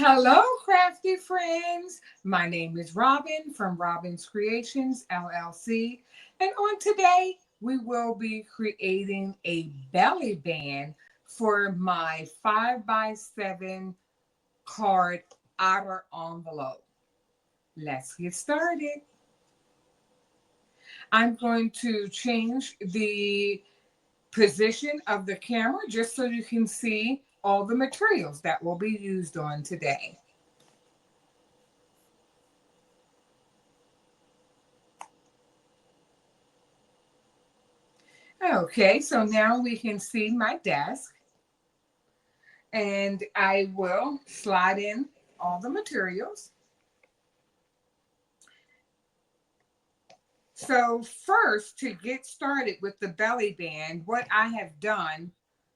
Hello, crafty friends. My name is Robin from Robin's Creations, LLC. And on today, we will be creating a belly band for my 5x7 card outer envelope. Let's get started. I'm going to change the position of the camera just so you can see all the materials that will be used on today. Okay, so now we can see my desk, and I will slide in all the materials. So first, to get started with the belly band, what I have done,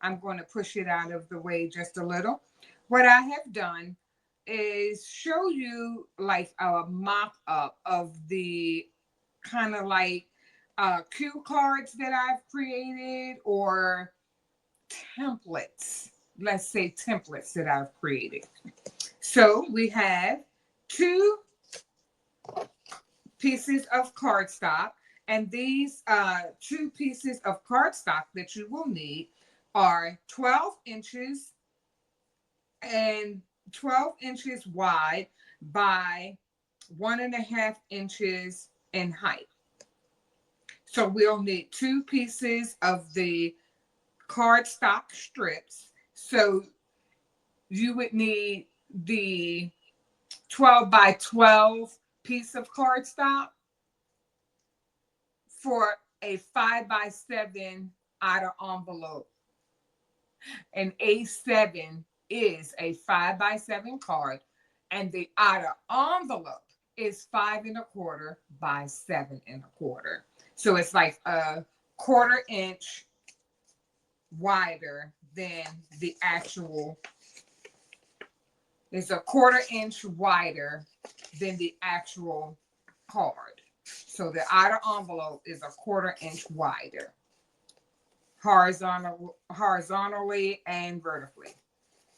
I'm going to push it out of the way just a little. What I have done is show you like a mock-up of the kind of like cue cards that I've created, or templates, let's say templates that I've created. So we have two pieces of cardstock, and these two pieces of cardstock that you will need are 12 inches and 12 inches wide by 1.5 inches in height. So we'll need two pieces of the cardstock strips. So you would need the 12 by 12 piece of cardstock for a 5x7 outer envelope. An A7 is a 5x7 card, and the outer envelope is 5.25 by 7.25. So it's like a 1/4 inch wider than the actual, it's a 1/4 inch wider than the actual card. So the outer envelope is a 1/4 inch wider, horizontally and vertically.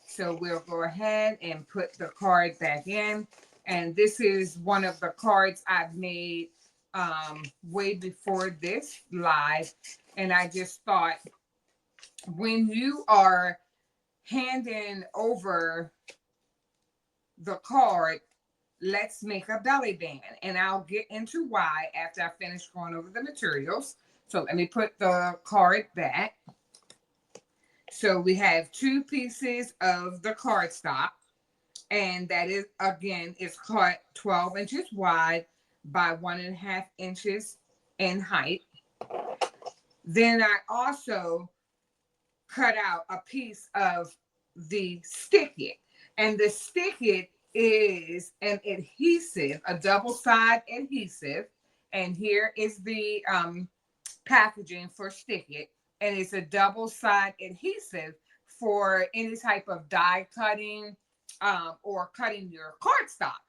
So we'll go ahead and put the card back in. And this is one of the cards I've made way before this live. And I just thought, when you are handing over the card, let's make a belly band. And I'll get into why after I finish going over the materials. So let me put the card back. So we have two pieces of the cardstock, and that is, again, it's cut 12 inches wide by 1.5 inches in height. Then I also cut out a piece of the stick it, and the stick it is an adhesive, a double side adhesive. And here is the packaging for stick it, and it's a double side adhesive for any type of die cutting or cutting your cardstock.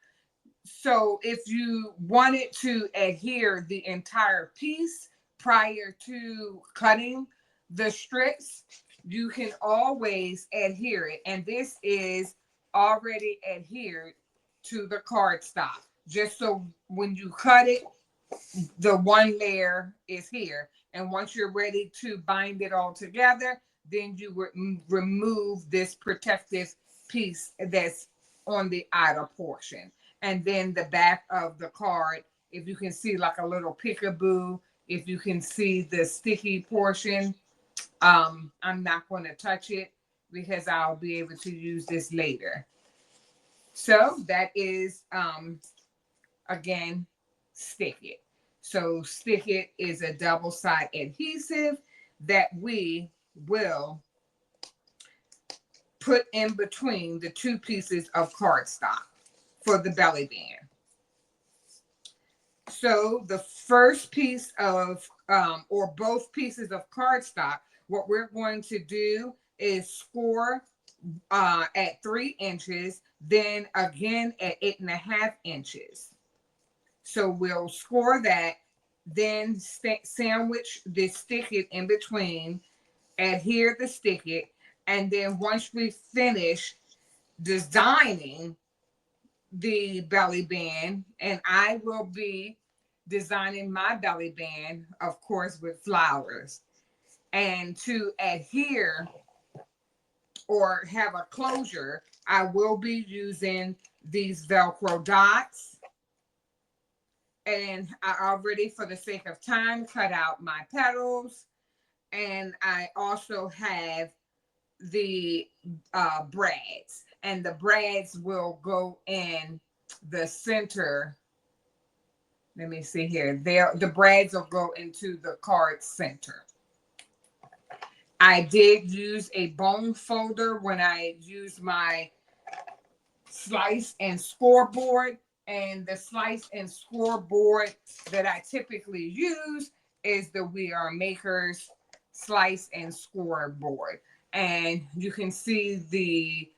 So if you wanted to adhere the entire piece prior to cutting the strips, you can always adhere it. And this is already adhered to the cardstock. Just so when you cut it, the one layer is here. And once you're ready to bind it all together, then you would remove this protective piece that's on the outer portion. And then the back of the card, if you can see like a little peekaboo, if you can see the sticky portion, I'm not going to touch it because I'll be able to use this later. So that is, again, stick it. So stick it is a double side adhesive that we will put in between the two pieces of cardstock for the belly band. So the first piece of, or both pieces of cardstock, what we're going to do is score at 3 inches, then again at 8.5 inches. So we'll score that, then sandwich the stick it in between, adhere the stick it, and then once we finish designing the belly band, and I will be designing my belly band, of course, with flowers. And to adhere or have a closure, I will be using these Velcro dots. And I already, for the sake of time, cut out my petals. And I also have the brads. And the brads will go in the center. Let me see here. The brads will go into the card center. I did use a bone folder when I used my slice and scoreboard. And the slice and scoreboard that I typically use is the We Are Makers slice and scoreboard. And you can see the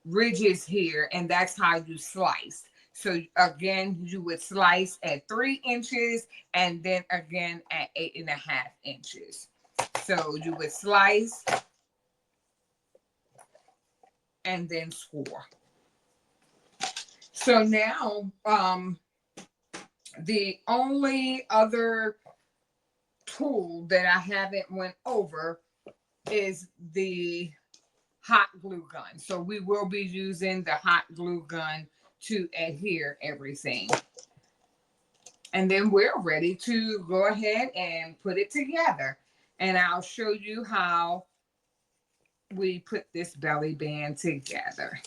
ridges here, and that's how you slice. So again, you would slice at 3 inches and then again at 8.5 inches. So you would slice and then score. So now, the only other tool that I haven't went over is the hot glue gun. So we will be using the hot glue gun to adhere everything. And then we're ready to go ahead and put it together. And I'll show you how we put this belly band together.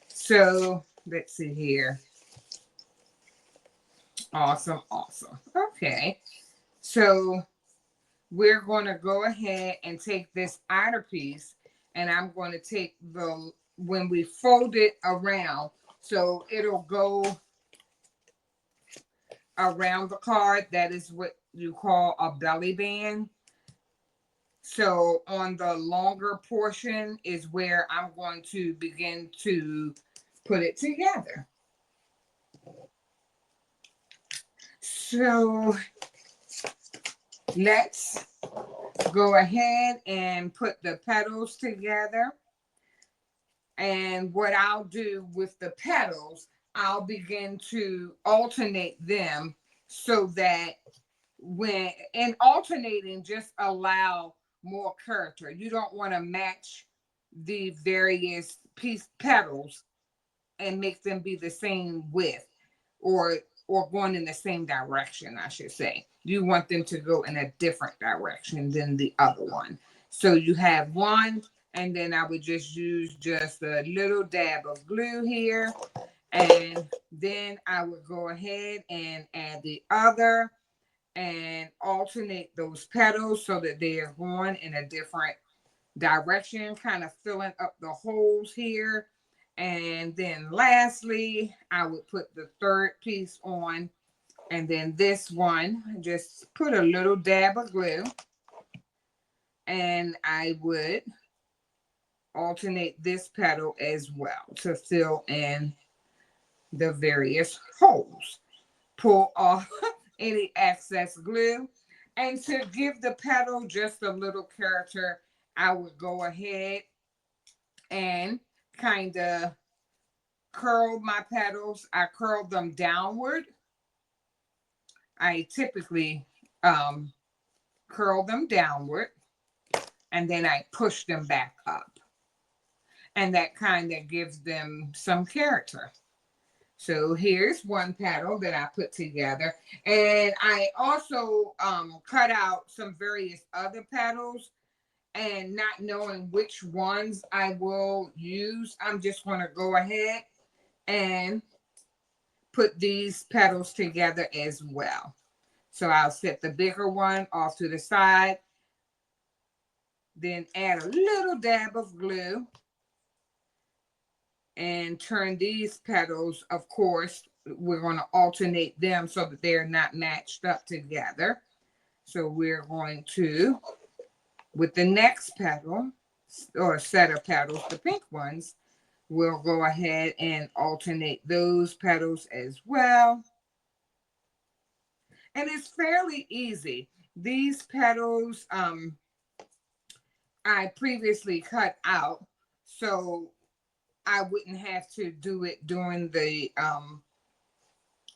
So let's see here. Awesome, awesome. Okay. So we're going to go ahead and take this outer piece, and I'm going to take when we fold it around, so it'll go around the card. That is what you call a belly band. So on the longer portion is where I'm going to begin to put it together. So let's go ahead and put the petals together. And what I'll do with the petals, I'll begin to alternate them so that and alternating just allow more character. You don't want to match the various petals and make them be the same width or going in the same direction, I should say. You want them to go in a different direction than the other one. So you have one, and then I would just use just a little dab of glue here. And then I would go ahead and add the other and alternate those petals so that they are going in a different direction, kind of filling up the holes here. And then lastly, I would put the third piece on. And then this one, just put a little dab of glue. And I would alternate this petal as well to fill in the various holes. Pull off any excess glue. And to give the petal just a little character, I would go ahead and kind of curl my petals. I curl them downward. I typically curl them downward, and then I push them back up. And that kind of gives them some character. So here's one petal that I put together. And I also cut out some various other petals, and not knowing which ones I will use, I'm just going to go ahead and put these petals together as well. So I'll set the bigger one off to the side, then add a little dab of glue and turn these petals, of course, we're going to alternate them so that they're not matched up together. So we're going to, with the next petal or set of petals, the pink ones, we'll go ahead and alternate those petals as well. And it's fairly easy. These petals I previously cut out, so I wouldn't have to do it during the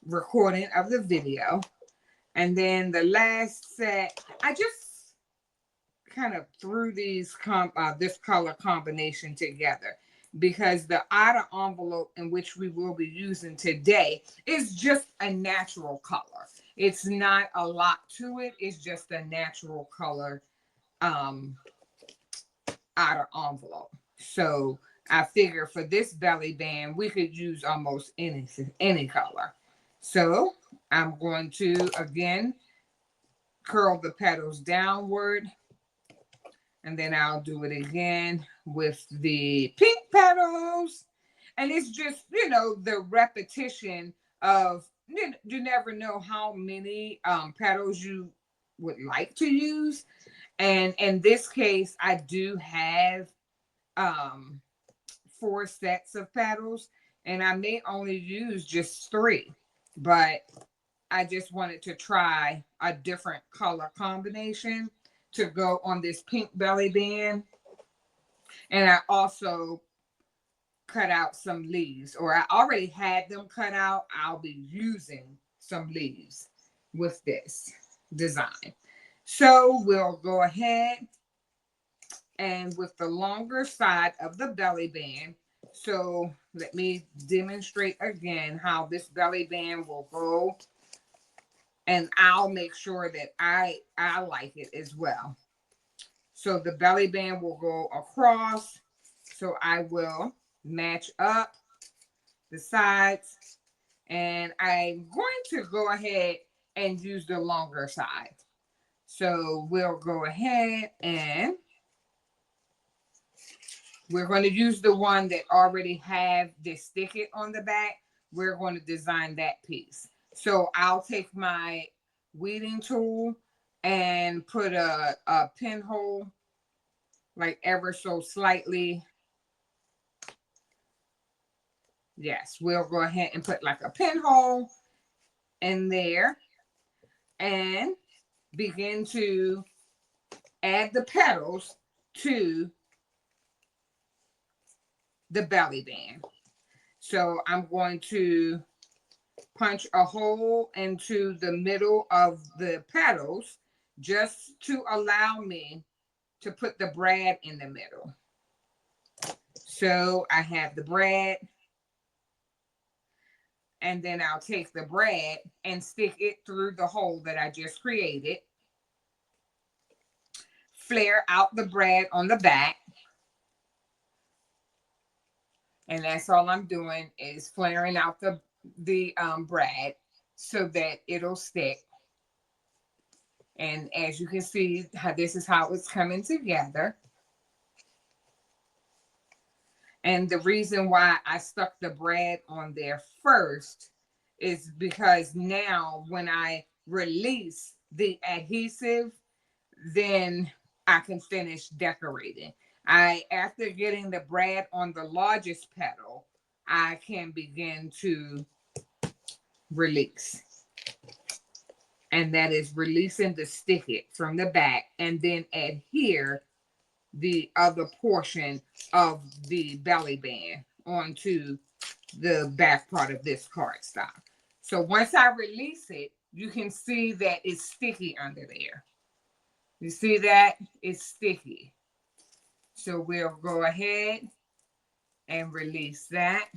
recording of the video. And then the last set, I just kind of threw these this color combination together because the outer envelope in which we will be using today is just a natural color. It's not a lot to it. It's just a natural color um, outer envelope. So I figure for this belly band, we could use almost any color. So I'm going to, again, curl the petals downward. And then I'll do it again with the pink petals. And it's just, the repetition of, you never know how many petals you would like to use. And in this case, I do have um, 4 sets of petals, and I may only use just 3, but I just wanted to try a different color combination to go on this pink belly band. And I also cut out some leaves, or I already had them cut out. I'll be using some leaves with this design. So we'll go ahead and with the longer side of the belly band. So let me demonstrate again how this belly band will go, and I'll make sure that I like it as well. So the belly band will go across. So I will match up the sides, and I'm going to go ahead and use the longer side. So we'll go ahead and we're going to use the one that already have the stick-it on the back. We're going to design that piece. So I'll take my weeding tool and put a pinhole like ever so slightly. Yes, we'll go ahead and put like a pinhole in there and begin to add the petals to the belly band. So I'm going to punch a hole into the middle of the petals just to allow me to put the brad in the middle. So I have the brad, and then I'll take the brad and stick it through the hole that I just created. Flare out the brad on the back. And that's all I'm doing is flaring out the brad so that it'll stick. And as you can see, this is how it's coming together. And the reason why I stuck the brad on there first is because now when I release the adhesive, then I can finish decorating. After getting the brad on the largest petal, I can begin to release. And that is releasing the stick-it from the back and then adhere the other portion of the belly band onto the back part of this cardstock. So once I release it, you can see that it's sticky under there. You see that? It's sticky. So we'll go ahead and release that.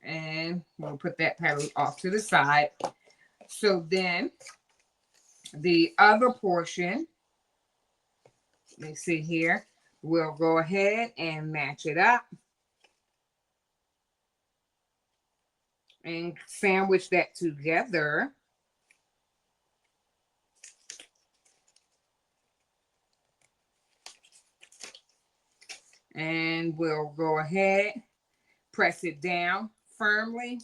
And we'll put that petal off to the side. So then the other portion, let me see here, we'll go ahead and match it up and sandwich that together. And we'll go ahead, press it down firmly.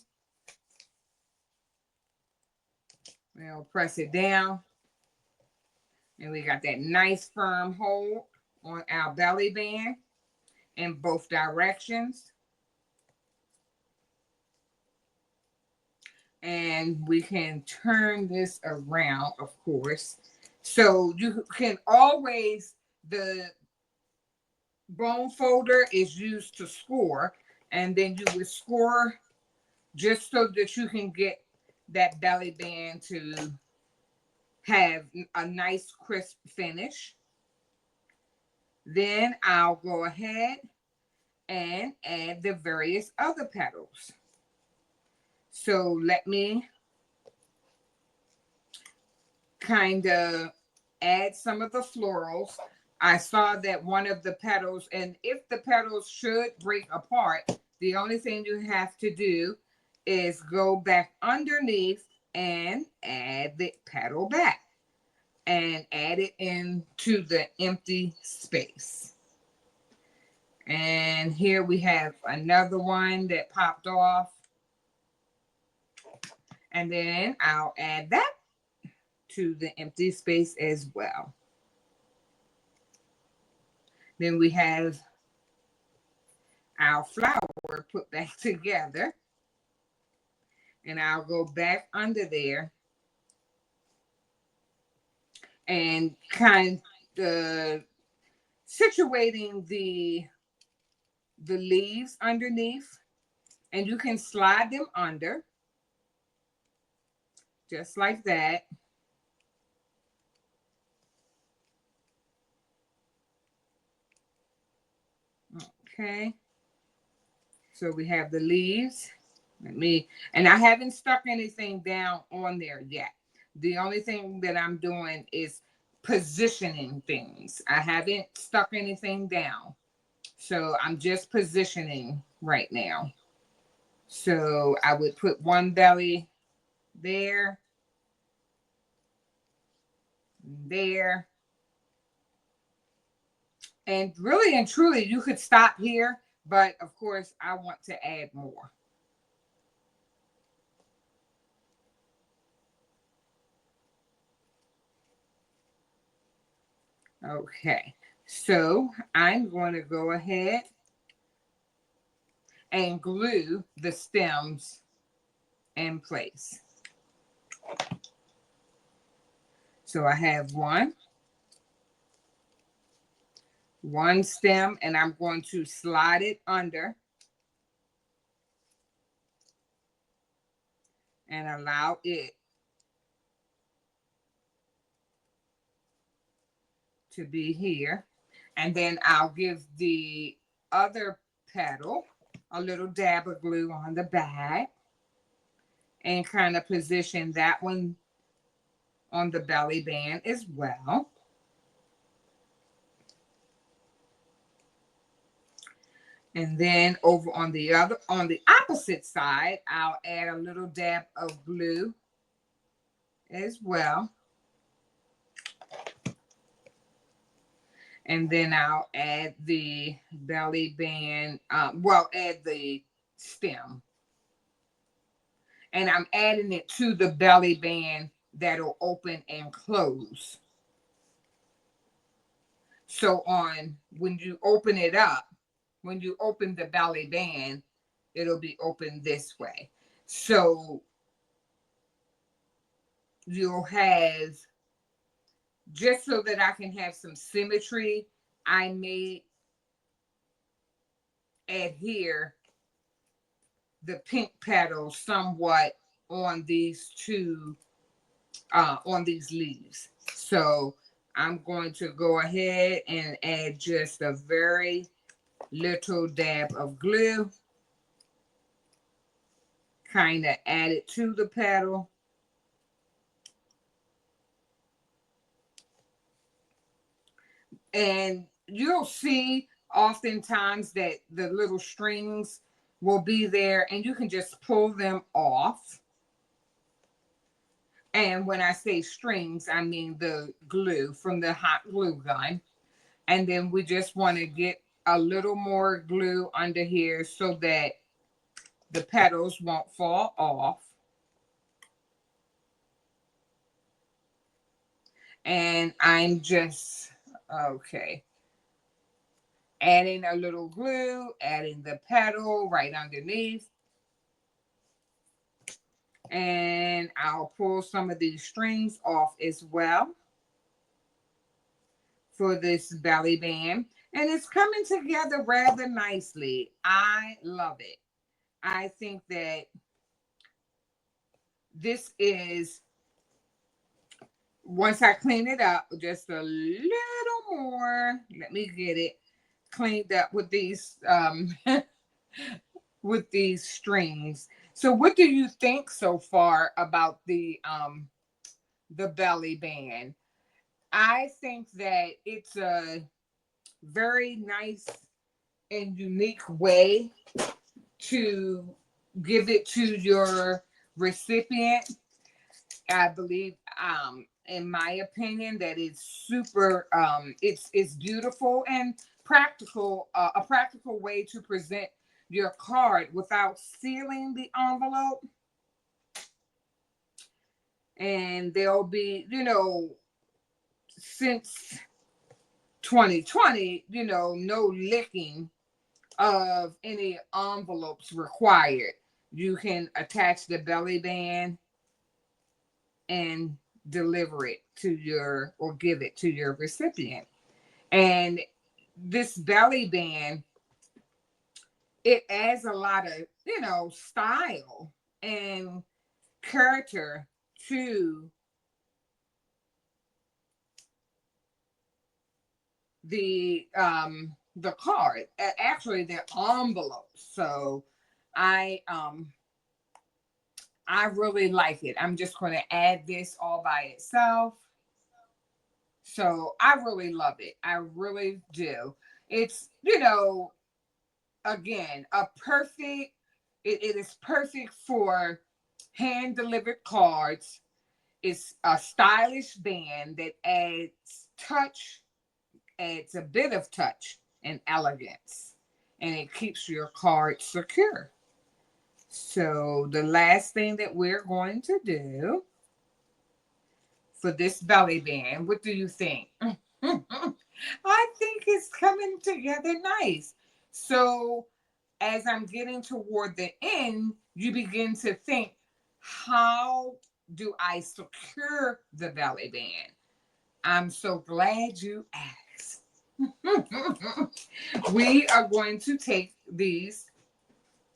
We'll press it down. And we got that nice firm hold on our belly band in both directions. And we can turn this around, of course. So you can always, the bone folder is used to score, and then you would score just so that you can get that belly band to have a nice crisp finish. Then I'll go ahead and add the various other petals. So let me kind of add some of the florals. I saw that one of the petals, and if the petals should break apart, the only thing you have to do is go back underneath and add the petal back and add it into the empty space. And here we have another one that popped off. And then I'll add that to the empty space as well. Then we have our flower put back together. And I'll go back under there and kind of situating the leaves underneath. And you can slide them under just like that. Okay. So we have the leaves. And I haven't stuck anything down on there yet. The only thing that I'm doing is positioning things. I haven't stuck anything down. So I'm just positioning right now. So I would put one belly there, there. And really and truly, you could stop here. But of course, I want to add more. Okay, so I'm going to go ahead and glue the stems in place. So I have one stem, and I'm going to slide it under and allow it to be here. And then I'll give the other petal a little dab of glue on the back and kind of position that one on the belly band as well. And then over on the opposite side, I'll add a little dab of glue as well. And then I'll add the belly band, add the stem. And I'm adding it to the belly band that'll open and close. So when you open it up, when you open the belly band, it'll be open this way. So you'll have, just so that I can have some symmetry, I may adhere the pink petals somewhat on these on these leaves. So I'm going to go ahead and add just a very little dab of glue, kind of add it to the petal. And you'll see oftentimes that the little strings will be there and you can just pull them off. And when I say strings, I mean the glue from the hot glue gun. And then we just want to get a little more glue under here so that the petals won't fall off. And I'm just, okay, adding a little glue, adding the petal right underneath. And I'll pull some of these strings off as well for this belly band. And it's coming together rather nicely. I love it. I think that this is, once I clean it up just a little more, let me get it cleaned up with these with these strings. So what do you think so far about the belly band? I think that it's a very nice and unique way to give it to your recipient. I believe, in my opinion, that it's super, it's beautiful and practical, a practical way to present your card without sealing the envelope. And there'll be, since 2020, no licking of any envelopes required. You can attach the belly band and deliver it to your, or give it to your recipient. And this belly band, it adds a lot of, style and character to the card, actually the envelope. So I I really like it. I'm just going to add this all by itself. So I really love it. I really do. It's, again, it is perfect for hand delivered cards. It's a stylish band that adds a bit of touch and elegance, and it keeps your card secure. So the last thing that we're going to do for this belly band, what do you think? I think it's coming together nice. So as I'm getting toward the end, you begin to think, how do I secure the belly band? I'm so glad you asked. We are going to take these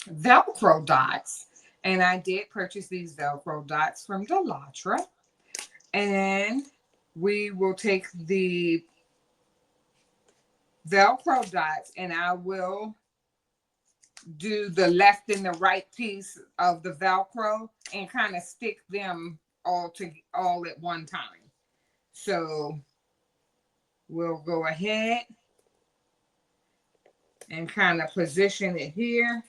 Velcro dots, and I did purchase these Velcro dots from Delatra, and we will take the Velcro dots, and I will do the left and the right piece of the Velcro and kind of stick them all at one time. So we'll go ahead and kind of position it here.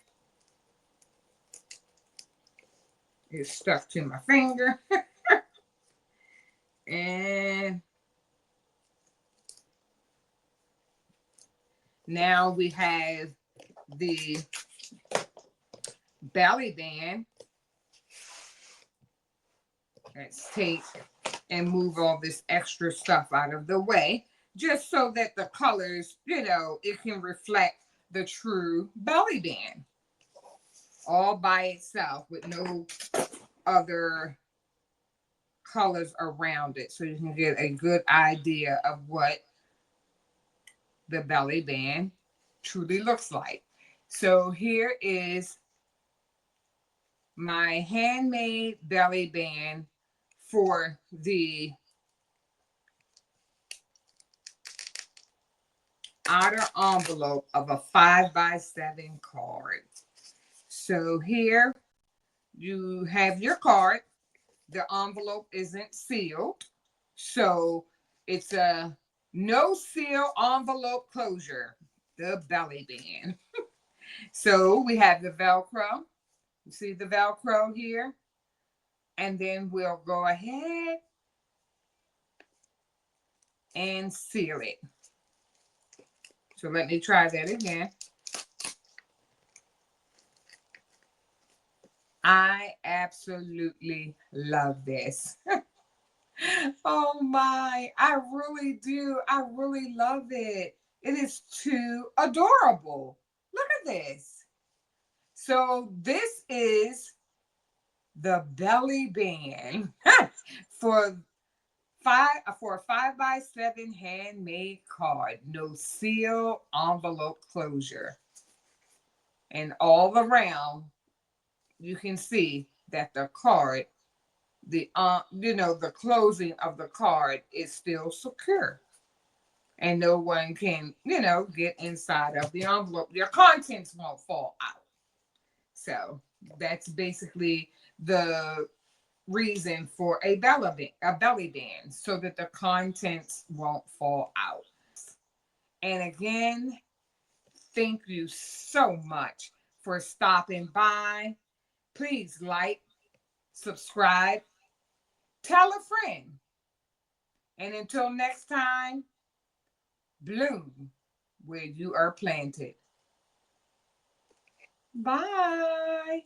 It's stuck to my finger. And now we have the belly band. Let's take and move all this extra stuff out of the way, just so that the colors, it can reflect the true belly band all by itself with no other colors around it. So you can get a good idea of what the belly band truly looks like. So here is my handmade belly band for the outer envelope of a 5x7 card. So here you have your card. The envelope isn't sealed. So it's a no seal envelope closure, the belly band. So we have the Velcro. You see the Velcro here? And then we'll go ahead and seal it. So let me try that again. I absolutely love this. Oh my, I really do. I really love it. It is too adorable. Look at this. So this is the belly band for a 5x7 handmade card, no seal, envelope closure. And all around, you can see that the card, the closing of the card is still secure. And no one can, get inside of the envelope. Your contents won't fall out. So that's basically the reason for a belly band, so that the contents won't fall out. And again, thank you so much for stopping by. Please like, subscribe, tell a friend. And until next time, bloom where you are planted. Bye.